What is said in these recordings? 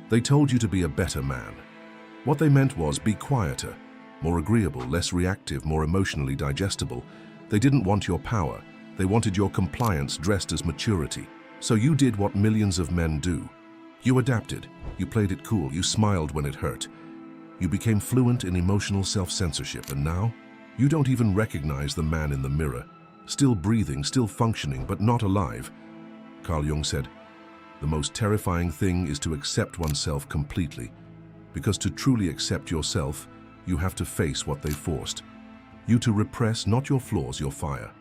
They told you to be a better man. What they meant was be quieter, more agreeable, less reactive, more emotionally digestible. They didn't want your power. They wanted your compliance dressed as maturity. So you did what millions of men do. You adapted. You played it cool. You smiled when it hurt. You became fluent in emotional self-censorship, and now you don't even recognize the man in the mirror. Still breathing, still functioning, but not alive. Carl Jung said, "The most terrifying thing is to accept oneself completely, because to truly accept yourself, you have to face what they forced. You to repress not your flaws, your fire."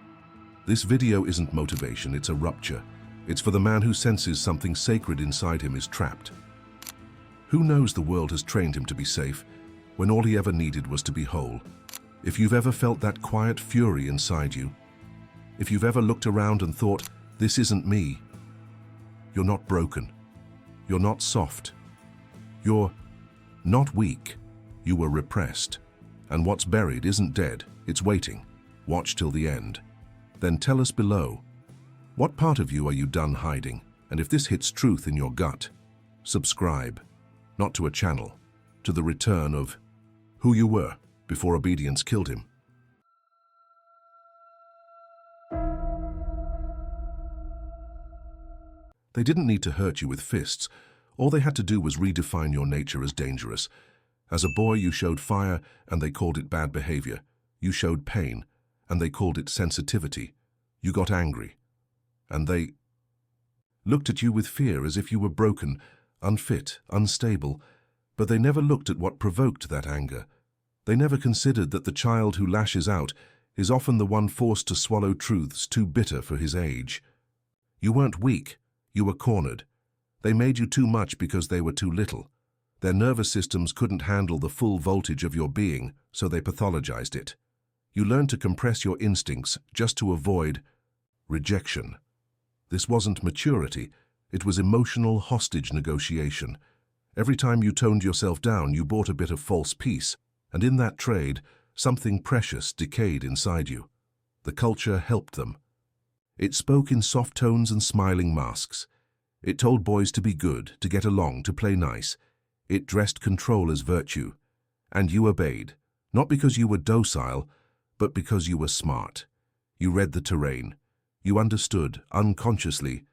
This video isn't motivation, it's a rupture. It's for the man who senses something sacred inside him is trapped. Who knows the world has trained him to be safe, when all he ever needed was to be whole? If you've ever felt that quiet fury inside you, if you've ever looked around and thought, "This isn't me," you're not broken. You're not soft. You're not weak. You were repressed. And what's buried isn't dead, it's waiting. Watch till the end. Then tell us below, what part of you are you done hiding? And if this hits truth in your gut, subscribe, not to a channel, to the return of who you were before obedience killed him. They didn't need to hurt you with fists. All they had to do was redefine your nature as dangerous. As a boy, you showed fire, and they called it bad behavior. You showed pain, and they called it sensitivity. You got angry, and they looked at you with fear as if you were broken, unfit, unstable. But they never looked at what provoked that anger. They never considered that the child who lashes out is often the one forced to swallow truths too bitter for his age. You weren't weak. You were cornered. They made you too much because they were too little. Their nervous systems couldn't handle the full voltage of your being, so they pathologized it. You learned to compress your instincts just to avoid rejection. This wasn't maturity. It was emotional hostage negotiation. Every time you toned yourself down, you bought a bit of false peace, and in that trade, something precious decayed inside you. The culture helped them. It spoke in soft tones and smiling masks. It told boys to be good, to get along, to play nice. It dressed control as virtue. And you obeyed, not because you were docile, but because you were smart. You read the terrain. You understood, unconsciously,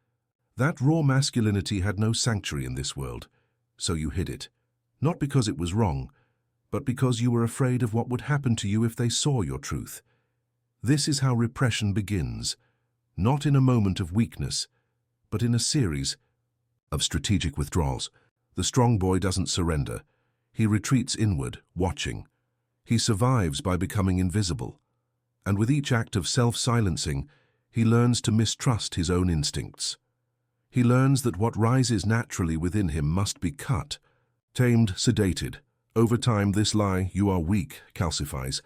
that raw masculinity had no sanctuary in this world. So you hid it, not because it was wrong, but because you were afraid of what would happen to you if they saw your truth. This is how repression begins, not in a moment of weakness, but in a series of strategic withdrawals. The strong boy doesn't surrender. He retreats inward, watching. He survives by becoming invisible. And with each act of self-silencing, he learns to mistrust his own instincts. He learns that what rises naturally within him must be cut, tamed, sedated. Over time, this lie, "you are weak," calcifies.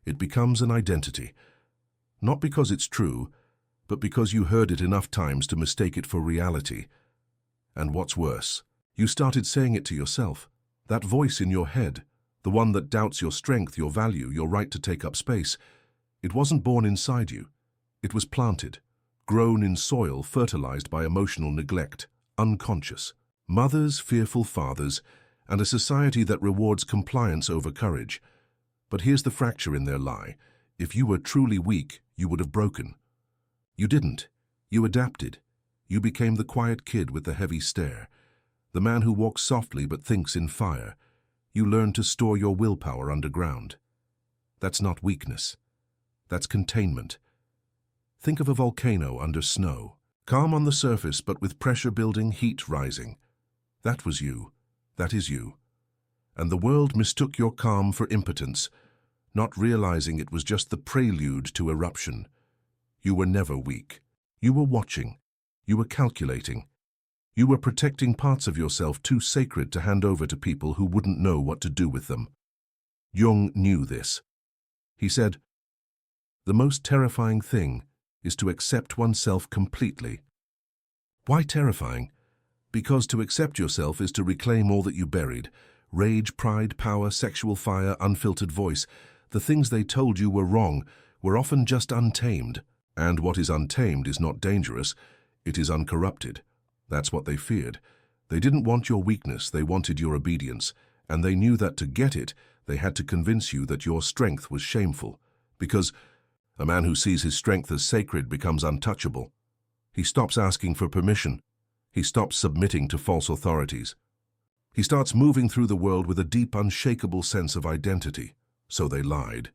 It becomes an identity. Not because it's true, but because you heard it enough times to mistake it for reality. And what's worse, you started saying it to yourself. That voice in your head, the one that doubts your strength, your value, your right to take up space, it wasn't born inside you. It was planted, grown in soil fertilized by emotional neglect, unconscious. Mothers, fearful fathers, and a society that rewards compliance over courage. But here's the fracture in their lie. If you were truly weak, you would have broken. You didn't. You adapted. You became the quiet kid with the heavy stare, the man who walks softly but thinks in fire. You learned to store your willpower underground. That's not weakness. That's containment. Think of a volcano under snow, calm on the surface but with pressure building, heat rising. That was you. That is you. And the world mistook your calm for impotence, not realizing it was just the prelude to eruption. You were never weak. You were watching. You were calculating. You were protecting parts of yourself too sacred to hand over to people who wouldn't know what to do with them. Jung knew this. He said, "The most terrifying thing is to accept oneself completely." Why terrifying? Because to accept yourself is to reclaim all that you buried. Rage, pride, power, sexual fire, unfiltered voice. The things they told you were wrong were often just untamed. And what is untamed is not dangerous, it is uncorrupted. That's what they feared. They didn't want your weakness, they wanted your obedience, and they knew that to get it, they had to convince you that your strength was shameful, because a man who sees his strength as sacred becomes untouchable. He stops asking for permission. He stops submitting to false authorities. He starts moving through the world with a deep, unshakable sense of identity. So they lied.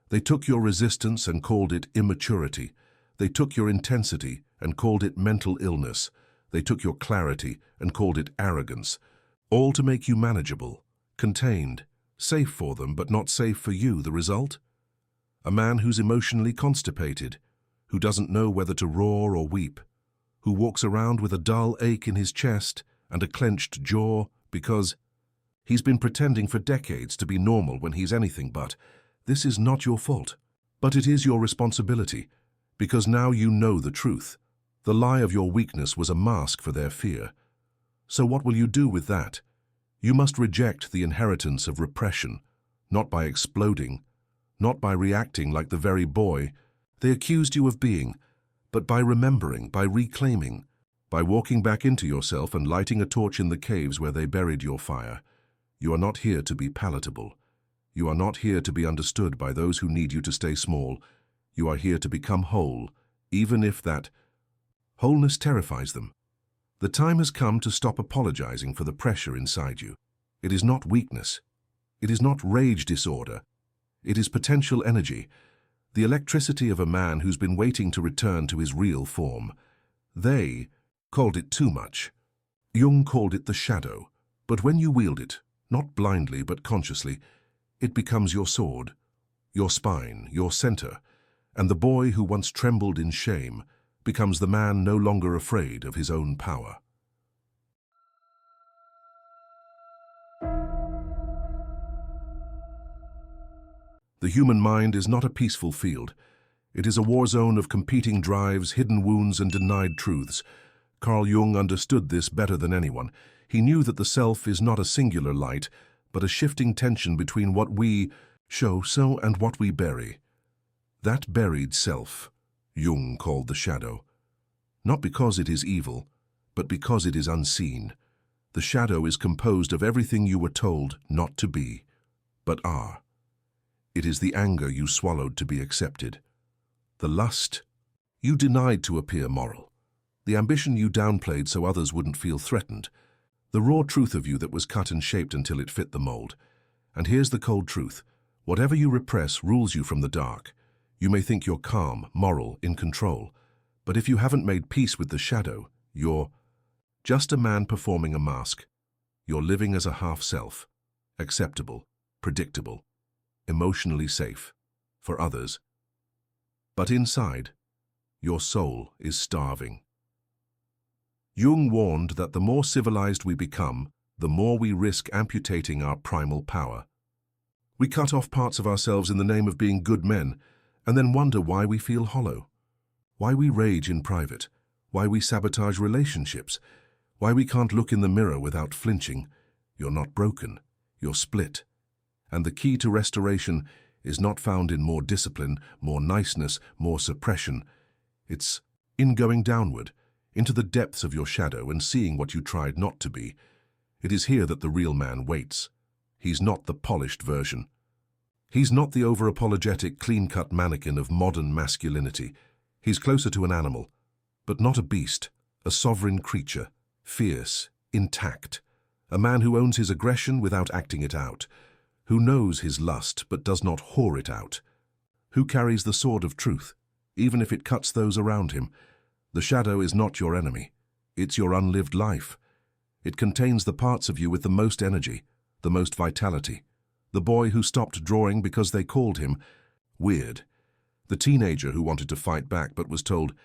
They took your resistance and called it immaturity. They took your intensity and called it mental illness. They took your clarity and called it arrogance, all to make you manageable, contained, safe for them but not safe for you. The result? A man who's emotionally constipated, who doesn't know whether to roar or weep, who walks around with a dull ache in his chest and a clenched jaw because he's been pretending for decades to be normal when he's anything but. This is not your fault, but it is your responsibility, because now you know the truth. The lie of your weakness was a mask for their fear. So what will you do with that? You must reject the inheritance of repression, not by exploding, not by reacting like the very boy they accused you of being, but by remembering, by reclaiming, by walking back into yourself and lighting a torch in the caves where they buried your fire. You are not here to be palatable. You are not here to be understood by those who need you to stay small. You are here to become whole, even if that wholeness terrifies them. The time has come to stop apologizing for the pressure inside you. It is not weakness. It is not rage disorder. It is potential energy, the electricity of a man who's been waiting to return to his real form. They called it too much. Jung called it the shadow. But when you wield it, not blindly but consciously, it becomes your sword, your spine, your center, and the boy who once trembled in shame becomes the man no longer afraid of his own power. The human mind is not a peaceful field. It is a war zone of competing drives, hidden wounds, and denied truths. Carl Jung understood this better than anyone. He knew that the self is not a singular light, but a shifting tension between what we show and what we bury. That buried self, Jung called the shadow. Not because it is evil, but because it is unseen. The shadow is composed of everything you were told not to be, but are. It is the anger you swallowed to be accepted. The lust you denied to appear moral. The ambition you downplayed so others wouldn't feel threatened. The raw truth of you that was cut and shaped until it fit the mold. And here's the cold truth. Whatever you repress rules you from the dark. You may think you're calm, moral, in control. But if you haven't made peace with the shadow, you're just a man performing a mask. You're living as a half-self. Acceptable, predictable, emotionally safe for others. But inside, your soul is starving. Jung warned that the more civilized we become, the more we risk amputating our primal power. We cut off parts of ourselves in the name of being good men, and then wonder why we feel hollow, why we rage in private, why we sabotage relationships, why we can't look in the mirror without flinching. You're not broken, you're split. And the key to restoration is not found in more discipline, more niceness, more suppression. It's in going downward, into the depths of your shadow and seeing what you tried not to be. It is here that the real man waits. He's not the polished version. He's not the over-apologetic, clean-cut mannequin of modern masculinity. He's closer to an animal, but not a beast, a sovereign creature, fierce, intact, a man who owns his aggression without acting it out, who knows his lust but does not whore it out, who carries the sword of truth, even if it cuts those around him. The shadow is not your enemy. It's your unlived life. It contains the parts of you with the most energy, the most vitality. The boy who stopped drawing because they called him weird. The teenager who wanted to fight back but was told,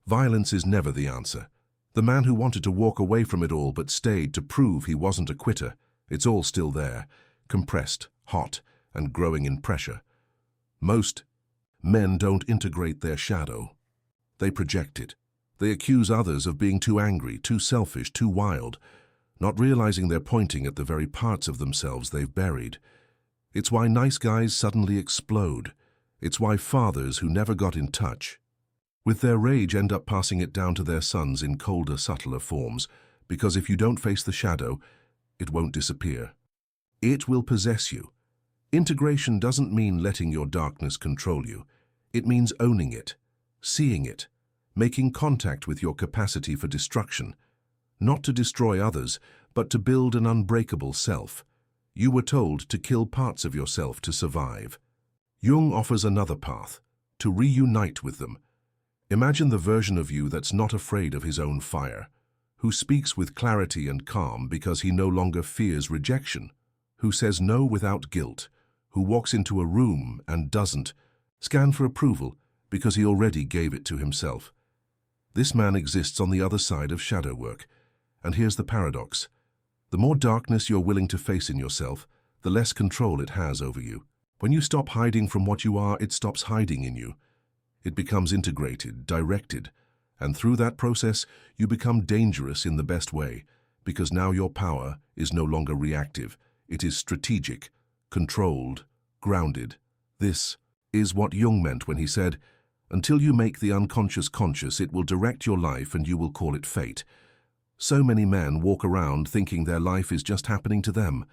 violence is never the answer. The man who wanted to walk away from it all but stayed to prove he wasn't a quitter. It's all still there, compressed, hot, and growing in pressure. Most men don't integrate their shadow. They project it. They accuse others of being too angry, too selfish, too wild, not realizing they're pointing at the very parts of themselves they've buried. It's why nice guys suddenly explode. It's why fathers who never got in touch with their rage end up passing it down to their sons in colder, subtler forms, Because if you don't face the shadow, it won't disappear. It will possess you. Integration doesn't mean letting your darkness control you. It means owning it, seeing it, making contact with your capacity for destruction. Not to destroy others, but to build an unbreakable self. You were told to kill parts of yourself to survive. Jung offers another path, to reunite with them. Imagine the version of you that's not afraid of his own fire, who speaks with clarity and calm because he no longer fears rejection, who says no without guilt, who walks into a room and doesn't scan for approval because he already gave it to himself. This man exists on the other side of shadow work. And here's the paradox. The more darkness you're willing to face in yourself, the less control it has over you. When you stop hiding from what you are, it stops hiding in you. It becomes integrated, directed, and through that process, you become dangerous in the best way, because now your power is no longer reactive. It is strategic, controlled, grounded. This is what Jung meant when he said, "Until you make the unconscious conscious, it will direct your life and you will call it fate." So many men walk around thinking their life is just happening to them,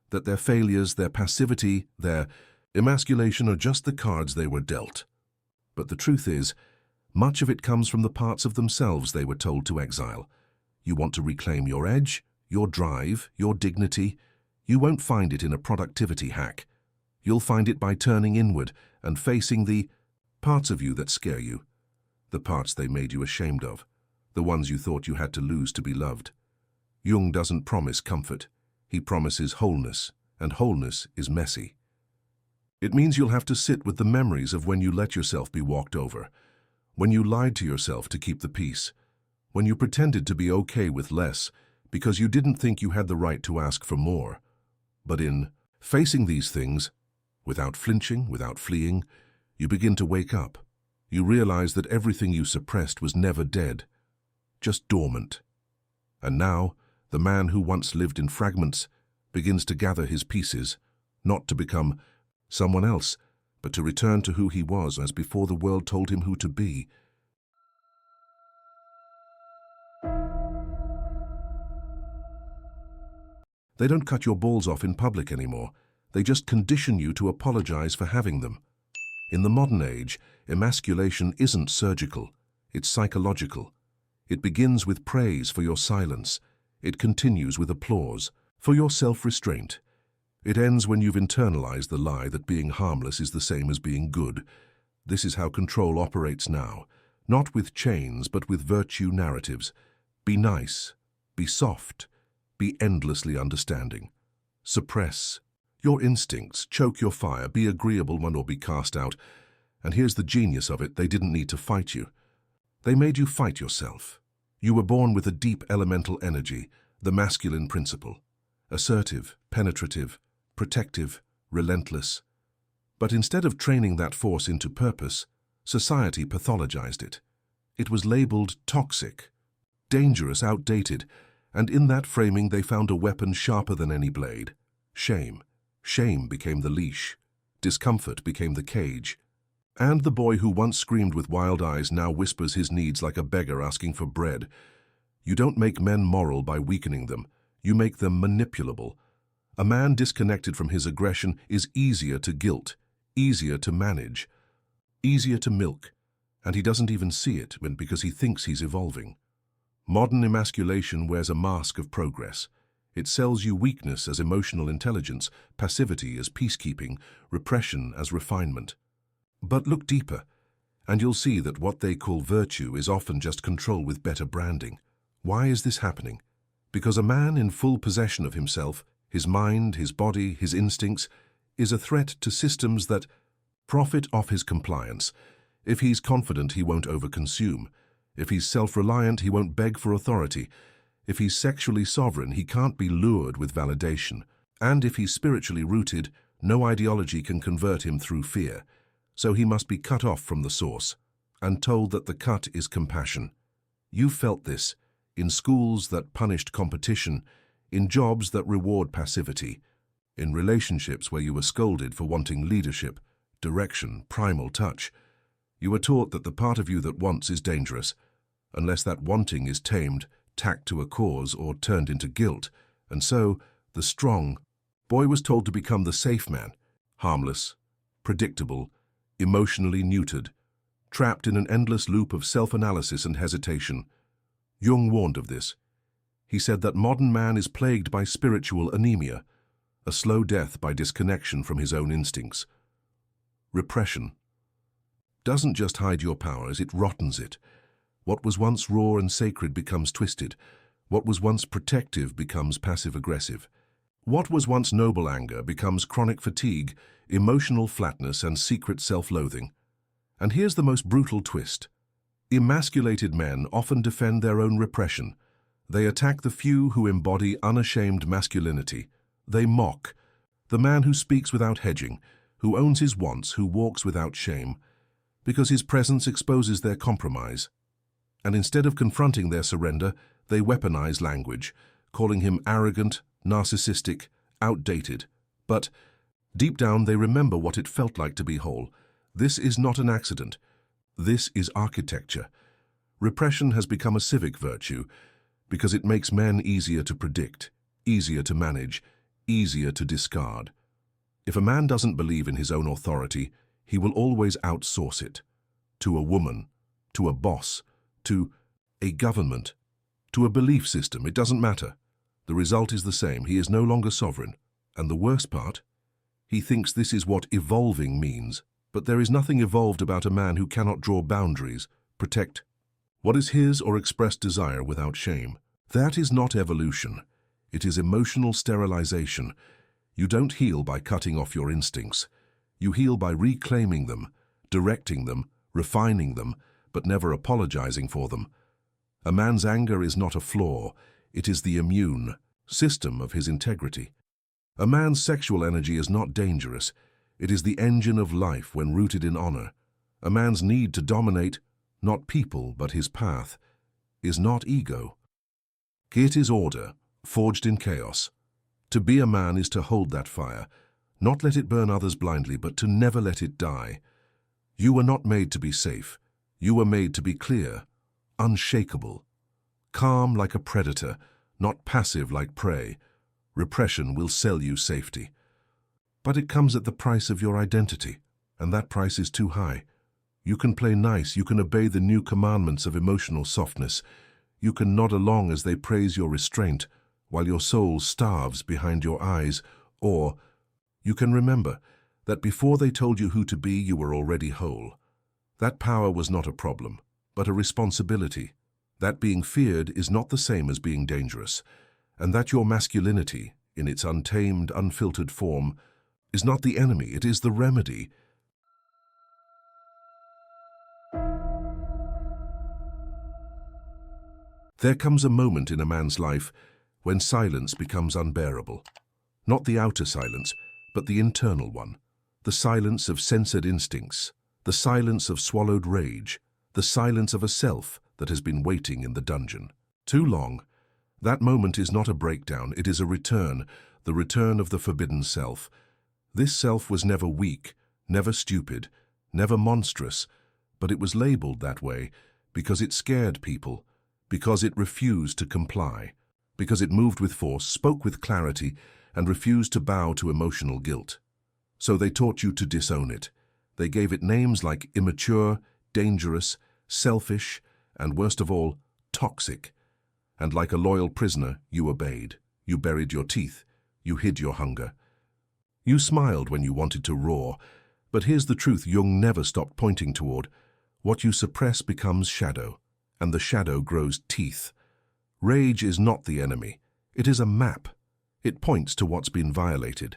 that their failures, their passivity, their emasculation are just the cards they were dealt. But the truth is, much of it comes from the parts of themselves they were told to exile. You want to reclaim your edge, your drive, your dignity. You won't find it in a productivity hack. You'll find it by turning inward and facing the parts of you that scare you, the parts they made you ashamed of, the ones you thought you had to lose to be loved. Jung doesn't promise comfort. He promises wholeness, and wholeness is messy. It means you'll have to sit with the memories of when you let yourself be walked over, when you lied to yourself to keep the peace, when you pretended to be okay with less because you didn't think you had the right to ask for more. But in facing these things, without flinching, without fleeing, you begin to wake up. You realize that everything you suppressed was never dead, just dormant. And now, the man who once lived in fragments begins to gather his pieces, not to become someone else, but to return to who he was as before the world told him who to be. They don't cut your balls off in public anymore. They just condition you to apologize for having them. In the modern age, emasculation isn't surgical, it's psychological. It begins with praise for your silence. It continues with applause for your self-restraint. It ends when you've internalized the lie that being harmless is the same as being good. This is how control operates now, not with chains but with virtue narratives. Be nice, be soft, be endlessly understanding. Suppress your instincts, choke your fire, be agreeable when or be cast out. And here's the genius of it, they didn't need to fight you. They made you fight yourself. You were born with a deep elemental energy, the masculine principle. Assertive, penetrative, protective, relentless. But instead of training that force into purpose, society pathologized it. It was labeled toxic, dangerous, outdated, and in that framing they found a weapon sharper than any blade. Shame. Shame became the leash. Discomfort became the cage. And the boy who once screamed with wild eyes now whispers his needs like a beggar asking for bread. You don't make men moral by weakening them. You make them manipulable. A man disconnected from his aggression is easier to guilt, easier to manage, easier to milk, and he doesn't even see it because he thinks he's evolving. Modern emasculation wears a mask of progress. It sells you weakness as emotional intelligence, passivity as peacekeeping, repression as refinement. But look deeper, and you'll see that what they call virtue is often just control with better branding. Why is this happening? Because a man in full possession of himself, his mind, his body, his instincts, is a threat to systems that profit off his compliance. If he's confident, he won't overconsume. If he's self-reliant, he won't beg for authority. If he's sexually sovereign, he can't be lured with validation. And if he's spiritually rooted, no ideology can convert him through fear. So he must be cut off from the source, and told that the cut is compassion. You felt this in schools that punished competition, in jobs that reward passivity, in relationships where you were scolded for wanting leadership, direction, primal touch. You were taught that the part of you that wants is dangerous. Unless that wanting is tamed, tacked to a cause, or turned into guilt. And so, the strong boy was told to become the safe man, harmless, predictable, emotionally neutered, trapped in an endless loop of self-analysis and hesitation. Jung warned of this. He said that modern man is plagued by spiritual anemia, a slow death by disconnection from his own instincts. Repression doesn't just hide your powers, it rottens it. What was once raw and sacred becomes twisted. What was once protective becomes passive-aggressive. What was once noble anger becomes chronic fatigue, emotional flatness, and secret self-loathing. And here's the most brutal twist. Emasculated men often defend their own repression. They attack the few who embody unashamed masculinity. They mock the man who speaks without hedging, who owns his wants, who walks without shame, because his presence exposes their compromise. And instead of confronting their surrender, they weaponize language, calling him arrogant, narcissistic, outdated. But deep down they remember what it felt like to be whole. This is not an accident. This is architecture. Repression has become a civic virtue because it makes men easier to predict, easier to manage, easier to discard. If a man doesn't believe in his own authority, he will always outsource it. To a woman, to a boss, to a government, to a belief system, it doesn't matter. The result is the same. He is no longer sovereign. And the worst part? He thinks this is what evolving means. But there is nothing evolved about a man who cannot draw boundaries, protect what is his or express desire without shame. That is not evolution. It is emotional sterilization. You don't heal by cutting off your instincts. You heal by reclaiming them, directing them, refining them, but never apologizing for them. A man's anger is not a flaw. It is the immune system of his integrity. A man's sexual energy is not dangerous. It is the engine of life when rooted in honor. A man's need to dominate, not people but his path, is not ego. It is order, forged in chaos. To be a man is to hold that fire, not let it burn others blindly, but to never let it die. You were not made to be safe. You were made to be clear, unshakable, calm like a predator, not passive like prey. Repression will sell you safety. But it comes at the price of your identity, and that price is too high. You can play nice, you can obey the new commandments of emotional softness, you can nod along as they praise your restraint, while your soul starves behind your eyes, or you can remember that before they told you who to be, you were already whole. That power was not a problem, but a responsibility. That being feared is not the same as being dangerous, and that your masculinity, in its untamed, unfiltered form, is not the enemy, it is the remedy. There comes a moment in a man's life when silence becomes unbearable. Not the outer silence, but the internal one. The silence of censored instincts, the silence of swallowed rage, the silence of a self that has been waiting in the dungeon. Too long. That moment is not a breakdown, it is a return, the return of the forbidden self. This self was never weak, never stupid, never monstrous, but it was labeled that way because it scared people, because it refused to comply, because it moved with force, spoke with clarity, and refused to bow to emotional guilt. So they taught you to disown it. They gave it names like immature, dangerous, selfish, and worst of all, toxic. And like a loyal prisoner, you obeyed. You buried your teeth. You hid your hunger. You smiled when you wanted to roar. But here's the truth Jung never stopped pointing toward. What you suppress becomes shadow, and the shadow grows teeth. Rage is not the enemy. It is a map. It points to what's been violated.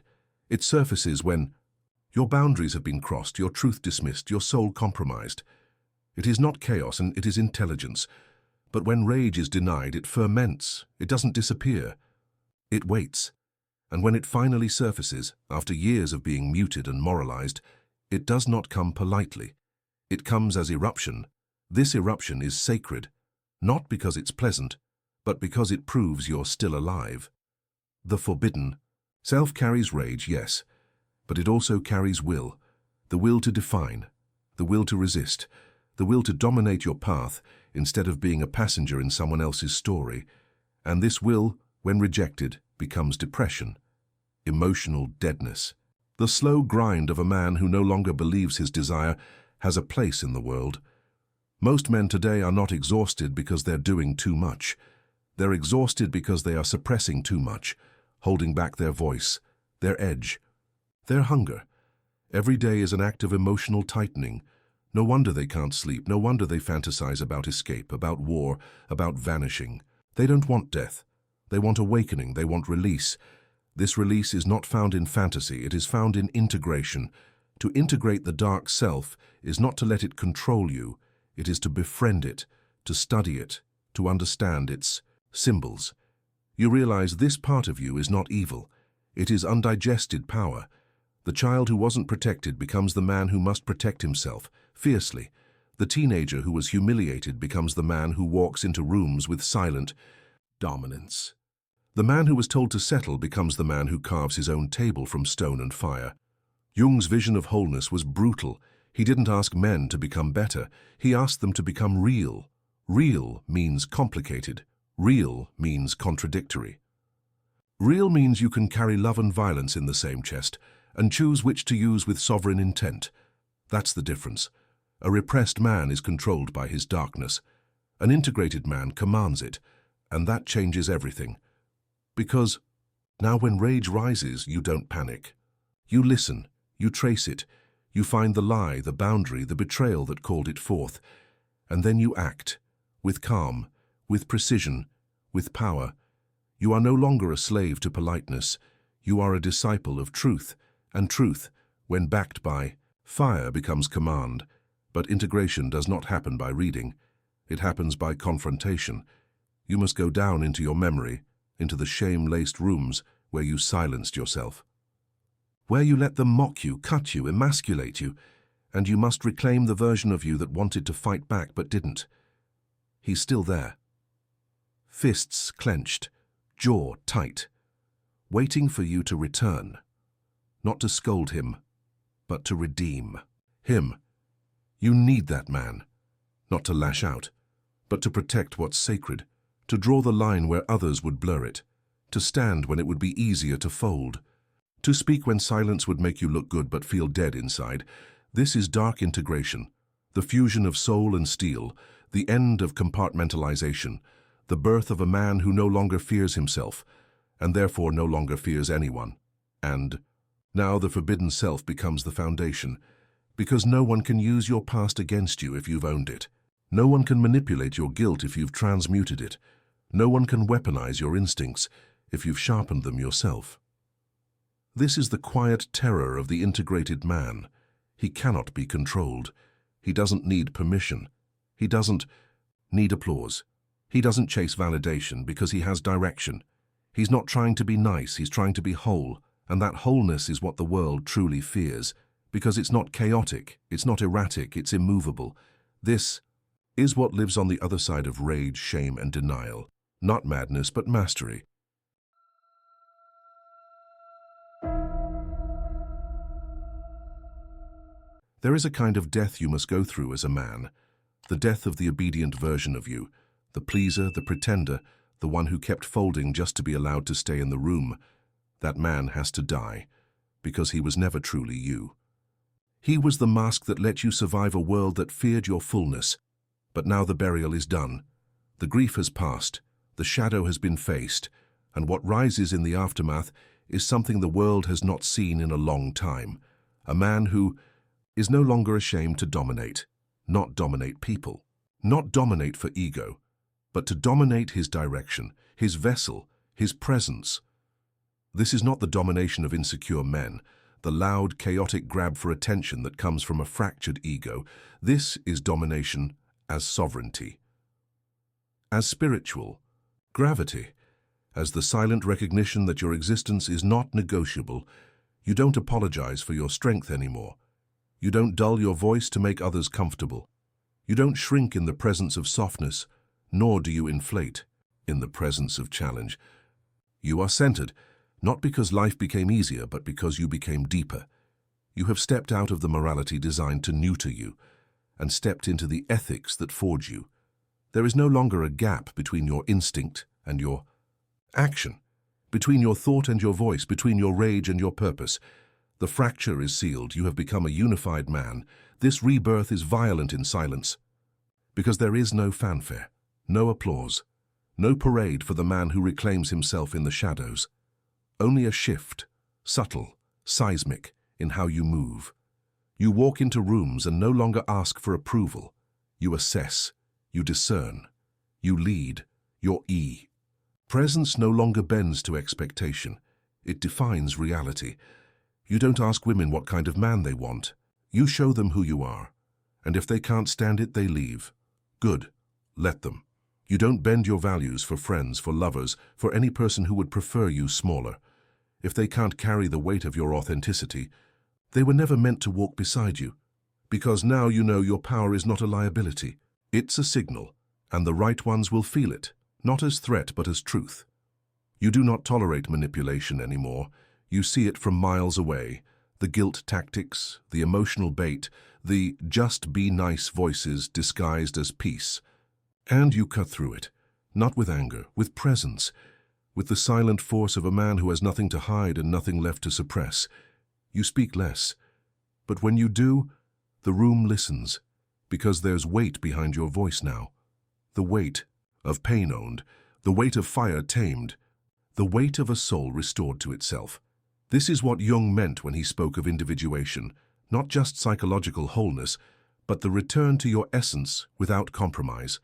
It surfaces when your boundaries have been crossed, your truth dismissed, your soul compromised. It is not chaos, and it is intelligence. But when rage is denied, it ferments. It doesn't disappear. It waits. And when it finally surfaces, after years of being muted and moralized, it does not come politely. It comes as eruption. This eruption is sacred, not because it's pleasant, but because it proves you're still alive. The forbidden self carries rage, yes, but it also carries will, the will to define, the will to resist, the will to dominate your path instead of being a passenger in someone else's story. And this will, when rejected, becomes depression, emotional deadness. The slow grind of a man who no longer believes his desire has a place in the world. Most men today are not exhausted because they're doing too much. They're exhausted because they are suppressing too much, holding back their voice, their edge, their hunger. Every day is an act of emotional tightening. No wonder they can't sleep. No wonder they fantasize about escape, about war, about vanishing. They don't want death. They want awakening. They want release. This release is not found in fantasy. It is found in integration. To integrate the dark self is not to let it control you. It is to befriend it, to study it, to understand its symbols. You realize this part of you is not evil. It is undigested power. The child who wasn't protected becomes the man who must protect himself, fiercely. The teenager who was humiliated becomes the man who walks into rooms with silent dominance. The man who was told to settle becomes the man who carves his own table from stone and fire. Jung's vision of wholeness was brutal. He didn't ask men to become better. He asked them to become real. Real means complicated. Real means contradictory. Real means you can carry love and violence in the same chest and choose which to use with sovereign intent. That's the difference. A repressed man is controlled by his darkness. An integrated man commands it, and that changes everything. Because now when rage rises, you don't panic. You listen, you trace it, you find the lie, the boundary, the betrayal that called it forth, and then you act, with calm, with precision, with power. You are no longer a slave to politeness. You are a disciple of truth, and truth, when backed by fire, becomes command. But integration does not happen by reading. It happens by confrontation. You must go down into your memory, into the shame-laced rooms where you silenced yourself, where you let them mock you, cut you, emasculate you, and you must reclaim the version of you that wanted to fight back but didn't. He's still there. Fists clenched, jaw tight, waiting for you to return, not to scold him, but to redeem him. You need that man, not to lash out, but to protect what's sacred, to draw the line where others would blur it, to stand when it would be easier to fold, to speak when silence would make you look good but feel dead inside. This is dark integration, the fusion of soul and steel, the end of compartmentalization, the birth of a man who no longer fears himself, and therefore no longer fears anyone. And now the forbidden self becomes the foundation, because no one can use your past against you if you've owned it. No one can manipulate your guilt if you've transmuted it. No one can weaponize your instincts if you've sharpened them yourself. This is the quiet terror of the integrated man. He cannot be controlled. He doesn't need permission. He doesn't need applause. He doesn't chase validation because he has direction. He's not trying to be nice, he's trying to be whole, and that wholeness is what the world truly fears, because it's not chaotic, it's not erratic, it's immovable. This is what lives on the other side of rage, shame, and denial. Not madness, but mastery. There is a kind of death you must go through as a man, the death of the obedient version of you, the pleaser, the pretender, the one who kept folding just to be allowed to stay in the room. That man has to die, because he was never truly you. He was the mask that let you survive a world that feared your fullness. But now the burial is done. The grief has passed, the shadow has been faced, and what rises in the aftermath is something the world has not seen in a long time. A man who is no longer ashamed to dominate, not dominate people, not dominate for ego, but to dominate his direction, his vessel, his presence. This is not the domination of insecure men, the loud, chaotic grab for attention that comes from a fractured ego. This is domination as sovereignty, as spiritual gravity, as the silent recognition that your existence is not negotiable. You don't apologize for your strength anymore. You don't dull your voice to make others comfortable. You don't shrink in the presence of softness, nor do you inflate in the presence of challenge. You are centered, not because life became easier, but because you became deeper. You have stepped out of the morality designed to neuter you, and stepped into the ethics that forge you. There is no longer a gap between your instinct and your Action. Between your thought and your voice, between your rage and your purpose. The fracture is sealed. You have become a unified man. This rebirth is violent in silence. Because there is no fanfare, no applause, no parade for the man who reclaims himself in the shadows. Only a shift, subtle, seismic, in how you move. You walk into rooms and no longer ask for approval. You assess, you discern, you lead, your E. Presence no longer bends to expectation. It defines reality. You don't ask women what kind of man they want. You show them who you are. And if they can't stand it, they leave. Good. Let them. You don't bend your values for friends, for lovers, for any person who would prefer you smaller. If they can't carry the weight of your authenticity, they were never meant to walk beside you. Because now you know your power is not a liability. It's a signal, and the right ones will feel it, not as threat but as truth. You do not tolerate manipulation anymore. You see it from miles away. The guilt tactics, the emotional bait, the just be nice voices disguised as peace. And you cut through it, not with anger, with presence, with the silent force of a man who has nothing to hide and nothing left to suppress. You speak less, but when you do, the room listens, because there's weight behind your voice now. The weight of pain owned, the weight of fire tamed, the weight of a soul restored to itself. This is what Jung meant when he spoke of individuation, not just psychological wholeness, but the return to your essence without compromise.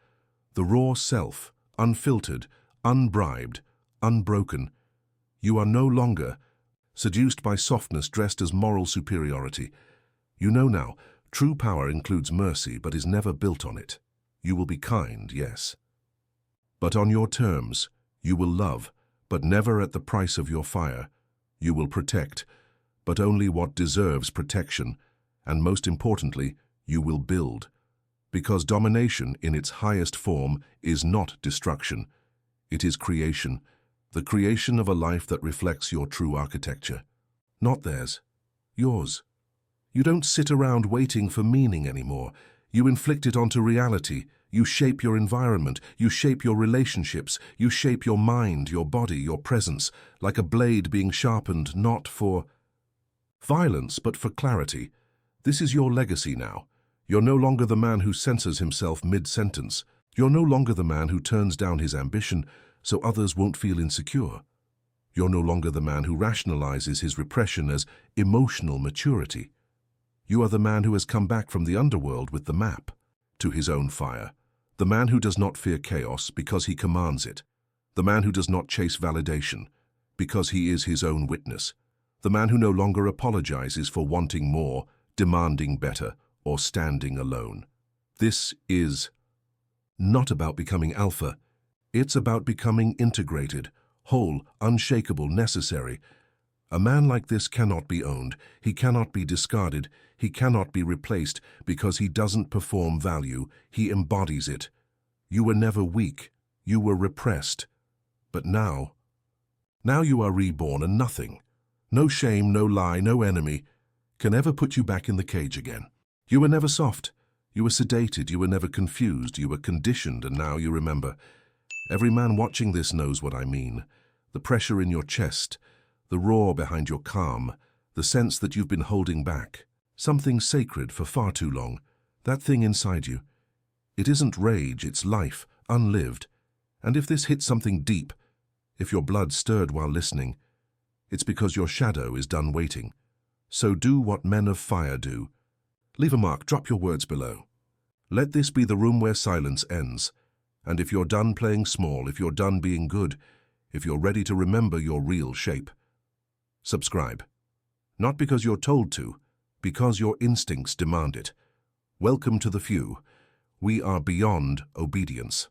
The raw self, unfiltered, unbribed, unbroken. You are no longer seduced by softness dressed as moral superiority. You know now, true power includes mercy but is never built on it. You will be kind, yes. But on your terms, you will love, but never at the price of your fire. You will protect, but only what deserves protection, and most importantly, you will build. Because domination in its highest form is not destruction. It is creation, the creation of a life that reflects your true architecture. Not theirs, yours. You don't sit around waiting for meaning anymore. You inflict it onto reality. You shape your environment. You shape your relationships. You shape your mind, your body, your presence, like a blade being sharpened not for violence but for clarity. This is your legacy now. You're no longer the man who censors himself mid-sentence. You're no longer the man who turns down his ambition so others won't feel insecure. You're no longer the man who rationalizes his repression as emotional maturity. You are the man who has come back from the underworld with the map to his own fire. The man who does not fear chaos because he commands it. The man who does not chase validation because he is his own witness. The man who no longer apologizes for wanting more, demanding better, or standing alone. This is not about becoming alpha. It's about becoming integrated, whole, unshakable, necessary. A man like this cannot be owned. He cannot be discarded. He cannot be replaced because he doesn't perform value. He embodies it. You were never weak. You were repressed. But now you are reborn, and nothing, no shame, no lie, no enemy, can ever put you back in the cage again. You were never soft. You were sedated. You were never confused. You were conditioned, and now you remember. Every man watching this knows what I mean. The pressure in your chest, the roar behind your calm, the sense that you've been holding back. Something sacred for far too long. That thing inside you. It isn't rage, it's life, unlived. And if this hits something deep, if your blood stirred while listening, it's because your shadow is done waiting. So do what men of fire do. Leave a mark, drop your words below. Let this be the room where silence ends. And if you're done playing small, if you're done being good, if you're ready to remember your real shape, subscribe. Not because you're told to, because your instincts demand it. Welcome to the few. We are beyond obedience.